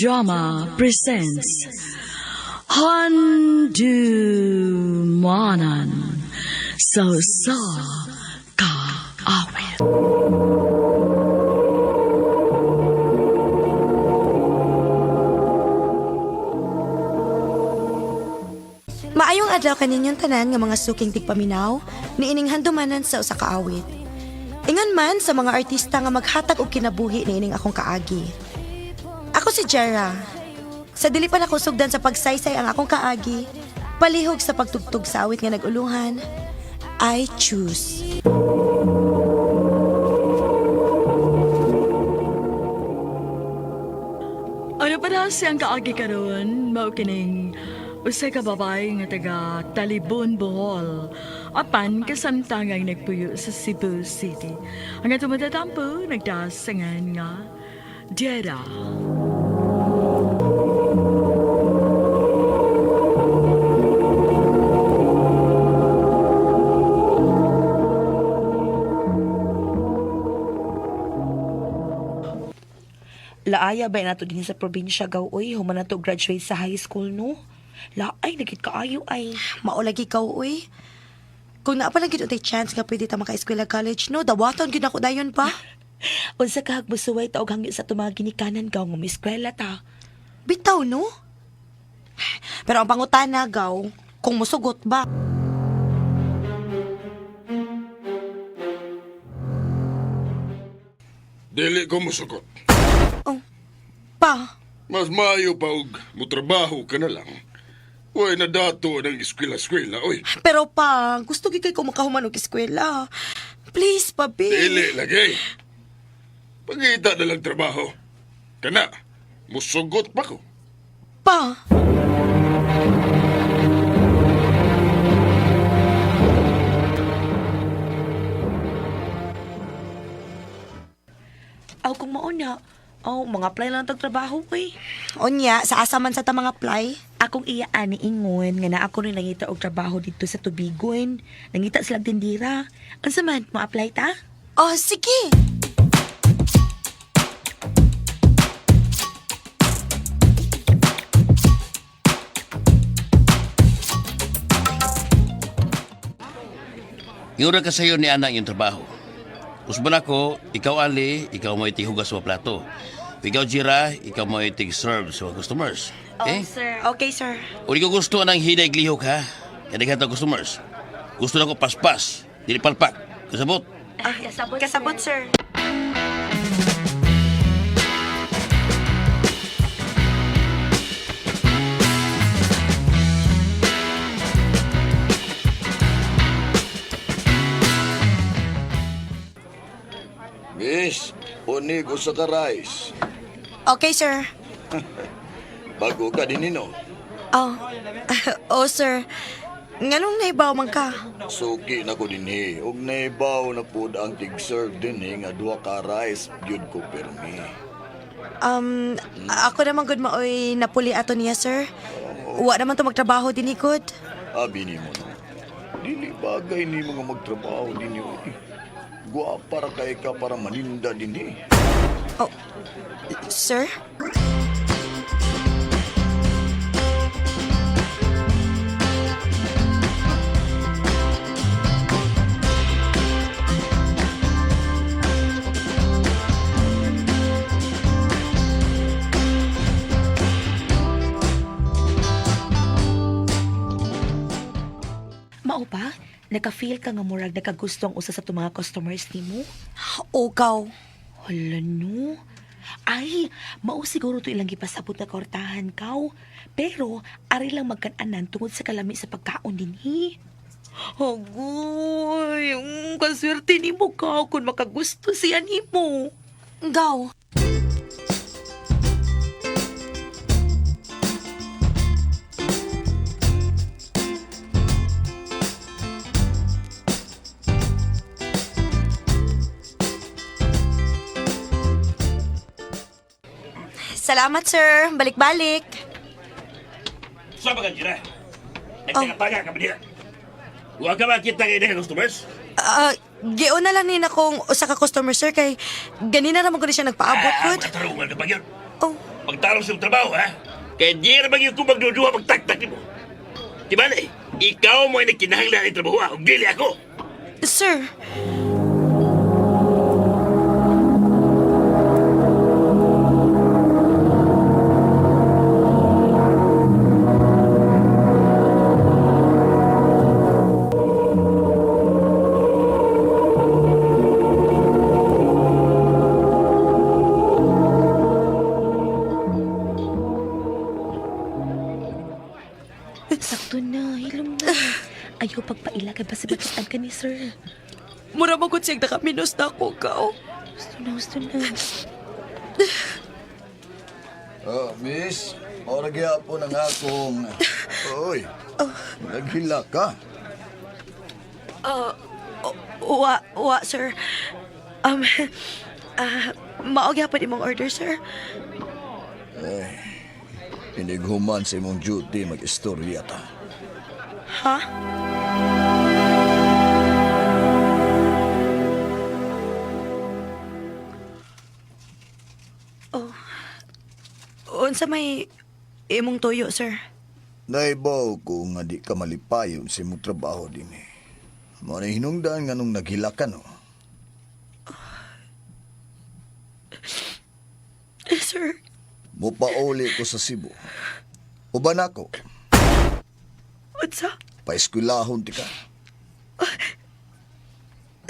Drama presents Handumanan So Sa Ka Awit. Maayong adlaw kaninyong tanan nga mga suking tigpaminaw, niining handumanan sa usa ka awit. Ingon man sa mga artista nga maghatag og kinabuhi niining akong kaagi. Ako si Jera. Sa dili pa nako sugdan sa pagsaysay ang akong kaagi, palihog sa pagtugtog sa awit nga naguluhan, I choose. Ano pa na siyang kaagi karon? Mao kining usa ka babae nga taga Talibon, Bohol. Apan kasamtangang nagpuyo sa Cebu City. Ang atong matatampo nagdasangan nga Jera. Laaya ba nato din sa probinsya gawoy, human na to graduate sa high school no? Laay, nagit kaayo ay. Maulagi ka uy. Kung naa pa lang gid tay chance nga pwede ta maka-eskwela college no, dawaton gid ako dayon pa. Unsa ka hagbusuway taog hangyo sa tumagi ginikanan gaw nga eskwela ta. Bitaw no? Pero ang pangutana gaw, kung musugot ba? Dili ko musugot. Oh, pa. Mas maayo pa og mutrabaho ka na lang. Uy, na dato ng eskwela-eskwela, oy. Pero pa, gusto gid kay ko makahuman og eskwela. Please, papi. Dili lagi. Pangita na lang trabaho. Kana, musugot pa ko. Pa. Aw kung mauna, mga apply lang tag trabaho koy. Onya, sa asa man sa ta mga apply? Akong iya ani ingon nga na ako rin nangita og trabaho dito sa Tubigon. Nangita sila tindira. Unsa man mo apply ta? Oh, sige. Yura ka sa'yo ni anak yung trabaho. Usban ako, ikaw Ali, ikaw mo itihugas sa plato. Ikaw Jira, ikaw mo itig-serve sa mga customers. Okay? Sir. Okay, sir. O di ko gusto ng hiday glihok ha. Kaya ka customers. Gusto na ko paspas, dili palpak. Kasabot. Kasabot, sir. Miss, unig ko sa ka-rice. Okay, sir. Bago ka din no. Oh. Oh, sir. Nganong naibaw man ka? Suki na ko din og naibaw na pud ang tig-serve din nga duha ka rice, gyud ko permi. Ako naman good maoy napuli ato niya, sir. Wa naman to magtrabaho din good. Abi ni mo no. Dili bagay ni mga magtrabaho din yo. Gwa para kay ka para maninda din Oh, sir? Mao ba? Naka-feel ka nga murag nakagusto ang usa sa mga customers nimo? Ugaw. Hala no. Ay, mao siguro to ilang gipasabot na kortahan kaw. Pero, ari lang magkananan tungod sa kalami sa pagkaon din hi. Agoy, kaswerte ni mo ka kung makagusto siya ni mo. Gaw. Salamat, sir. Balik-balik. Saan ka Jira? Nagtagataga ka ba niya? Huwag ka makita kayo ng customers? gion na lang ni na kong usa ka customer, sir, kay ganina naman ko na siya nagpaabot, good. Matarungan ka ba yun? Oh, Pagtarong sa trabaho, ha? Kaya di na bang yung kung magduduha pagtaktak mo. Diba na eh? Ikaw mo ay nagkinahanglan ng trabaho, ha? Huwag dili ako. sir. Sakto na, hilom na. Ayaw pagpaila kay basibakitan ka ni sir. Mura magod siyang nakaminos na ako, kao. Gusto na. Miss, oragya po ng akong... Oy, naghila ka. Wa, sir. Maog yapon imong order, sir. Inighuman sa imong duty mag-istorya ta. Ha? Oh. Unsa may imong toyo, sir? Naibaw ko nga di ka malipayon sa imong trabaho din eh. Mo na hinungdan nga nung naghila ka, no? Sir, Mupauli ko sa Cebu. Uban ako, unsa? paeskwelahon ti ka.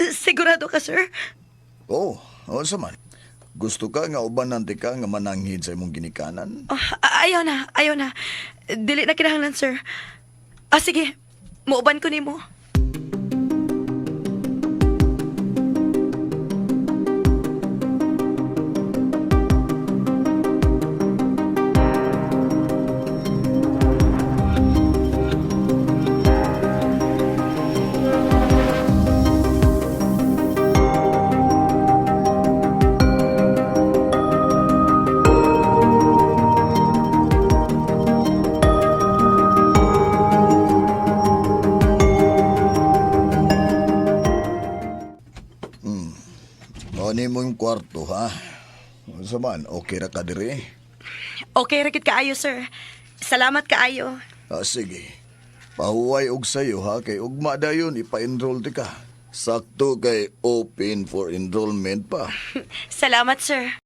Sigurado ka, sir? Oo, sa man. Gusto ka nga ubanan ti ka nga mananghid sa imong ginikanan? Ayaw na, ayaw na. Dili na kinahanglan, sir. Sige. Muuban ko nimo. Ano mo yung kwarto, ha? Sa man, okay ra ka dire? Okay, rakit kaayo, sir. Salamat kaayo. Sige. Pahuway og sayo, ha? Kay ugma dayon, ipa-enroll ti ka. Sakto kay open for enrollment pa. Salamat, sir.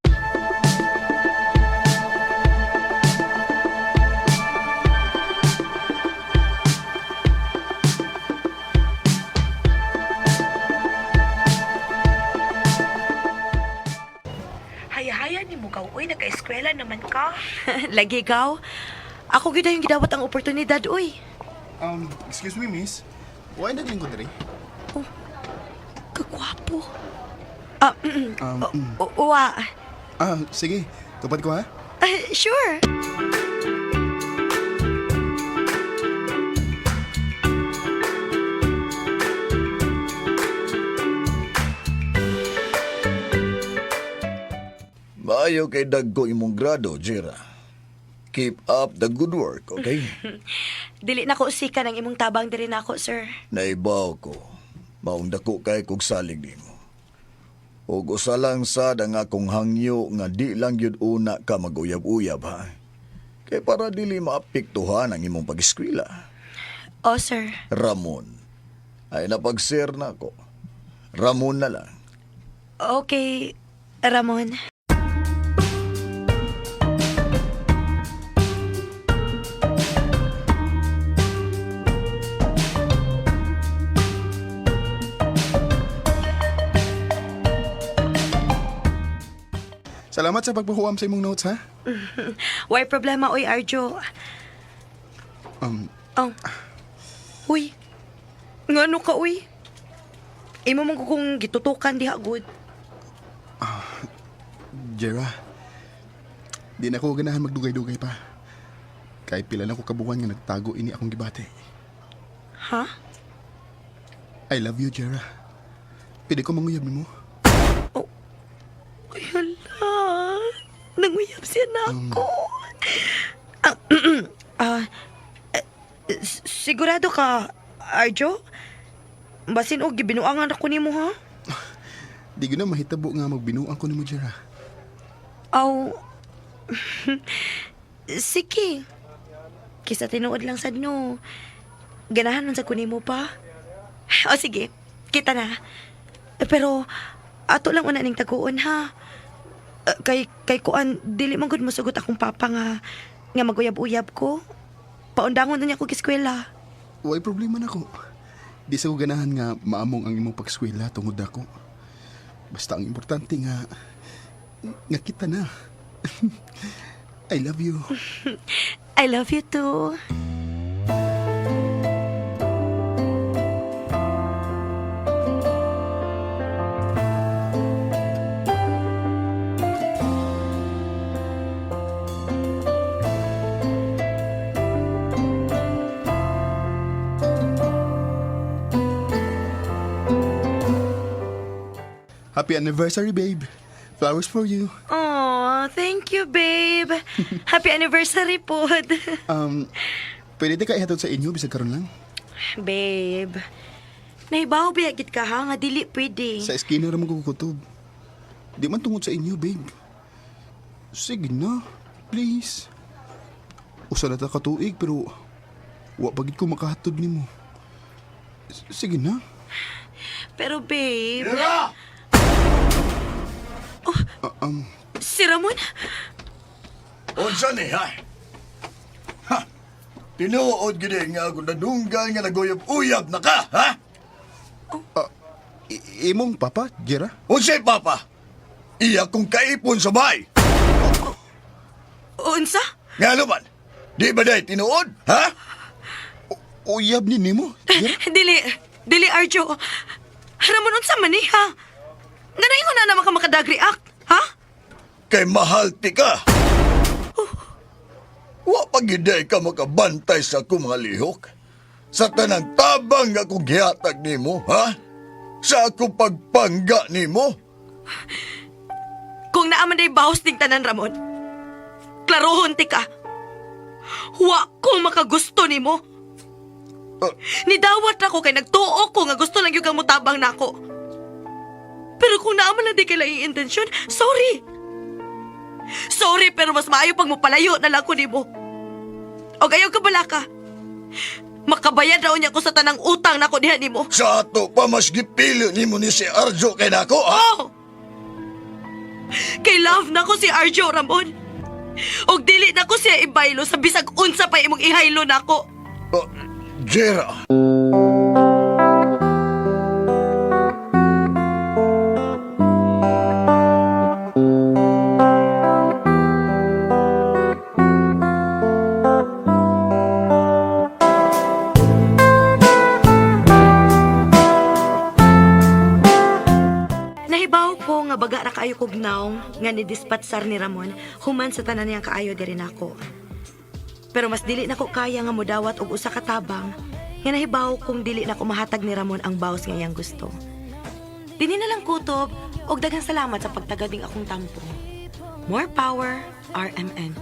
Haya-haya ni mo ka, uy, nagka-eskwela naman ka. Lagi gaw. Ako gid yung gidawat ang oportunidad, uy. Excuse me, miss. Why nagling ko diri? Kagwapo. Uwa. Sige. Tupad ko, ha? Sure. Maayo kay dagko imong grado, Jira. Keep up the good work, okay? Dili na ko usika ng imong tabang diri nako, sir. Naibaw ko. Maong dako kay kog salig nimo. Og usa lang sad ang akong hangyo nga di lang yun una ka mag-uyab-uyab, ha? Kay para dili maapektuhan ang imong pag-eskwela. Oh, sir. Ramon. Ay napag-share na ko. Ramon na lang. Okay, Ramon. Salamat sa pagpahuam sa imong notes, ha? Why problema, uy, Arjo? Oh. Uy. Ngano ka, uy? Imo mong kung gitutukan diha, good. Jera, di na ko ganahan magdugay-dugay pa. Kay pila na ko kabuwan nga nagtago ini akong gibate. Ha? I love you, Jera. Pwede ko manguyab nimo. Ay, hala. Nanguyab siya na ako. Sigurado ka, Arjo? Basin og gibinuangan ako nimo ha. Di ko na mahitabo nga magbinuang ko ni mo, Jera. Aw. Sige. Kisa tinuod lang sad no. Ganahan man sa kunin mo pa. O sige, kita na. Pero ato lang una ning taguon ha. Kay kuan dili man gud mosugot akong papa nga maguyab-uyab ko. Paundangon na niya ko kiskwela. Way problema na ko. Di sa ko ganahan nga maamong ang imong pagskwela tungod ako. Basta ang importante nga kita na. I love you. I love you too. Happy anniversary, babe. Flowers for you. Aw, thank you, babe. Happy anniversary po. Pwede di ka ihatod sa inyo bisag karon lang? Babe, nahibaw biyagit ka ha, nga dili pwede. Sa eskina ra mo kukutob. Di man tungod sa inyo, babe. Sige na, please. Usa na ta ka tuig pero wa pagid ko makahatod nimo. Sige na. Pero babe, si Ramon, Unsa ni, ha? Ha? Tinuod gini nga ako nadunggan nga naguyab-uyab na ka, ha? Imong papa, Jera? Unsay papa? Iya kong kaipon sa bahay. unsa? Nga naman, di ba dahi tinuod, ha? Uyab ni nimo, Jera? Dili Arjo. Ramon unsa man ni ha? Ganay ko na naman ka makadagriak, ha? Kay mahal ti ka. Wa pagiday ka makabantay sa akong mga lihok. Sa tanang tabang nga akong gihatag nimo, ha? Sa akong pagpangga nimo. Kung naaman day bahos ning tanan Ramon, klarohon ti ka. Wa ko makagusto nimo. Nidawat ako kay nagtuo ko nga gusto lang yung kang mutabang nako. Pero kung naaman na di kay laing intensyon, sorry. Sorry, pero mas maayo pag mupalayo na lang ko nimo. O ayaw ka bala ka. Makabayad raw niya ko sa tanang utang nako diha nimo. Sa ato pa mas gipili nimo ni si Arjo kay nako, ha? Oh! Kay love na ko si Arjo Ramon. Og dili na ko siya ibaylo sa bisag unsa pa imong ihaylo nako. Jera. Nahibaw ko nga baga ra kaayo kog naong nga ni-dispatsar ni Ramon human sa tanan niyang kaayo diri nako. Pero mas dili nako kaya nga modawat og usa ka tabang nga nahibaw kung dili nako mahatag ni Ramon ang bawas nga iyang gusto. Dini na lang kutob og daghang salamat sa pagtagading akong tampo. More power, RMN.